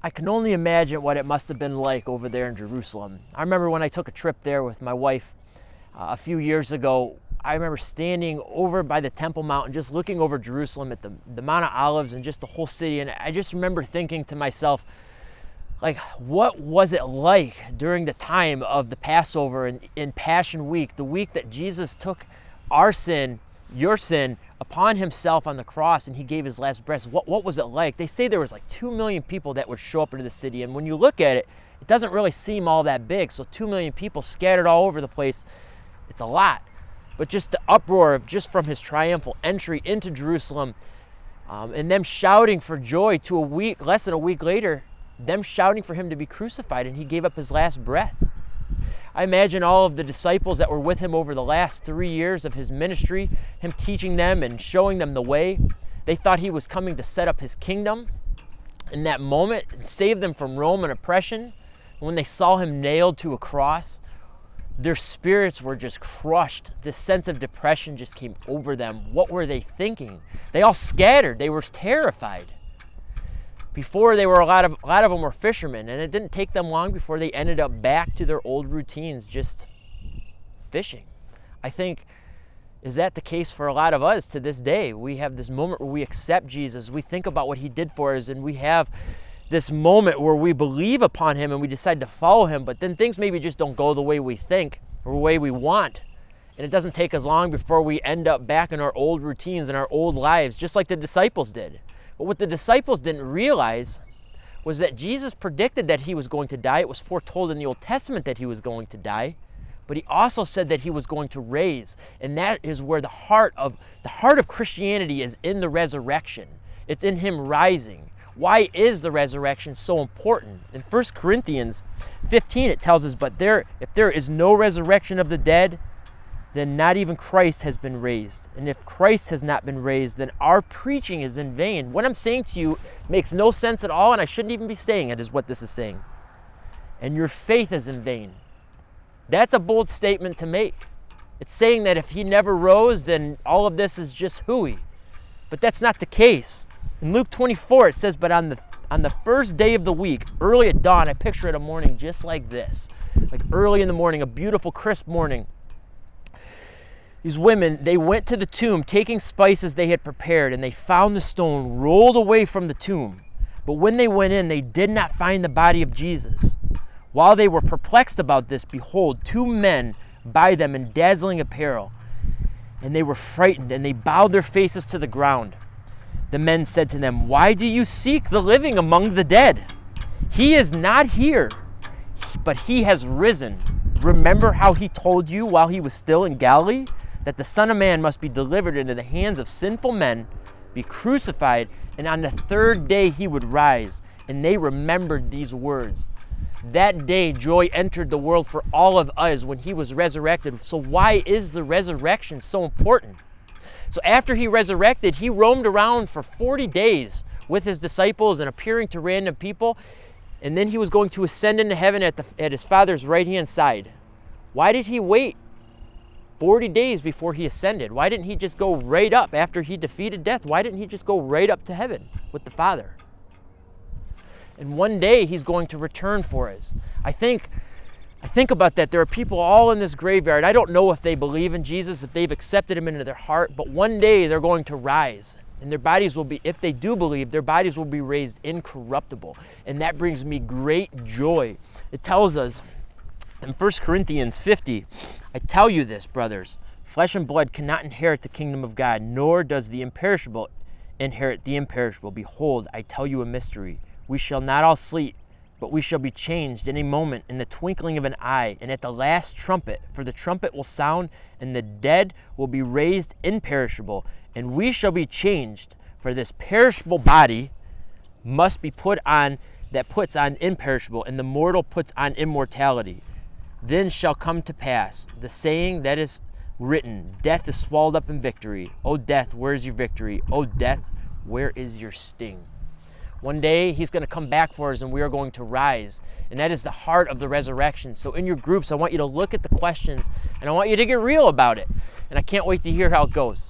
I can only imagine what it must have been like over there in Jerusalem. I remember when I took a trip there with my wife a few years ago. I remember standing over by the Temple Mount and just looking over Jerusalem at the Mount of Olives and just the whole city. And I just remember thinking to myself, like, what was it like during the time of the Passover and in Passion Week, the week that Jesus took our sin, your sin, upon himself on the cross, and he gave his last breath? What was it like? They say there was like 2 million people that would show up into the city, and when you look at it, it doesn't really seem all that big. So 2 million people scattered all over the place, it's a lot. But just the uproar of just from his triumphal entry into Jerusalem, and them shouting for joy to less than a week later, them shouting for him to be crucified, and he gave up his last breath. I imagine all of the disciples that were with him over the last 3 years of his ministry, him teaching them and showing them the way. They thought he was coming to set up his kingdom in that moment and save them from Roman oppression. When they saw him nailed to a cross, their spirits were just crushed. This sense of depression just came over them. What were they thinking? They all scattered. They were terrified. Before, they were a lot of them were fishermen, and it didn't take them long before they ended up back to their old routines, just fishing. I think, is that the case for a lot of us to this day? We have this moment where we accept Jesus, we think about what he did for us, and we have this moment where we believe upon him and we decide to follow him, but then things maybe just don't go the way we think or the way we want. And it doesn't take us long before we end up back in our old routines and our old lives, just like the disciples did. But what the disciples didn't realize was that Jesus predicted that he was going to die. It was foretold in the Old Testament that he was going to die. But he also said that he was going to raise. And that is where the heart of Christianity is, in the resurrection. It's in him rising. Why is the resurrection so important? In 1 Corinthians 15 it tells us, but if there is no resurrection of the dead, then not even Christ has been raised. And if Christ has not been raised, then our preaching is in vain. What I'm saying to you makes no sense at all, and I shouldn't even be saying it, is what this is saying. And your faith is in vain. That's a bold statement to make. It's saying that if he never rose, then all of this is just hooey. But that's not the case. In Luke 24, it says, but on the first day of the week, early at dawn, I picture it a morning just like this. Like early in the morning, a beautiful, crisp morning. These women, they went to the tomb taking spices they had prepared, and they found the stone rolled away from the tomb. But when they went in, they did not find the body of Jesus. While they were perplexed about this, behold, 2 men by them in dazzling apparel. And they were frightened, and they bowed their faces to the ground. The men said to them, why do you seek the living among the dead? He is not here, but he has risen. Remember how he told you while he was still in Galilee, that the Son of Man must be delivered into the hands of sinful men, be crucified, and on the 3rd day he would rise. And they remembered these words. That day joy entered the world for all of us when he was resurrected. So why is the resurrection so important? So after he resurrected, he roamed around for 40 days with his disciples and appearing to random people. And then he was going to ascend into heaven at his Father's right-hand side. Why did he wait 40 days before he ascended? Why didn't he just go right up after he defeated death? Why didn't he just go right up to heaven with the Father? And one day he's going to return for us. I think about that. There are people all in this graveyard. I don't know if they believe in Jesus, if they've accepted him into their heart, but one day they're going to rise. And their bodies will be, if they do believe, their bodies will be raised incorruptible. And that brings me great joy. It tells us in 1 Corinthians 50, I tell you this, brothers, flesh and blood cannot inherit the kingdom of God, nor does the imperishable inherit the imperishable. Behold, I tell you a mystery. We shall not all sleep, but we shall be changed in a moment, in the twinkling of an eye, and at the last trumpet. For the trumpet will sound, and the dead will be raised imperishable, and we shall be changed. For this perishable body must be put on, that puts on imperishable, and the mortal puts on immortality. Then shall come to pass the saying that is written, death is swallowed up in victory. O death, where is your victory? O death, where is your sting? One day he's going to come back for us, and we are going to rise. And that is the heart of the resurrection. So in your groups, I want you to look at the questions, and I want you to get real about it. And I can't wait to hear how it goes.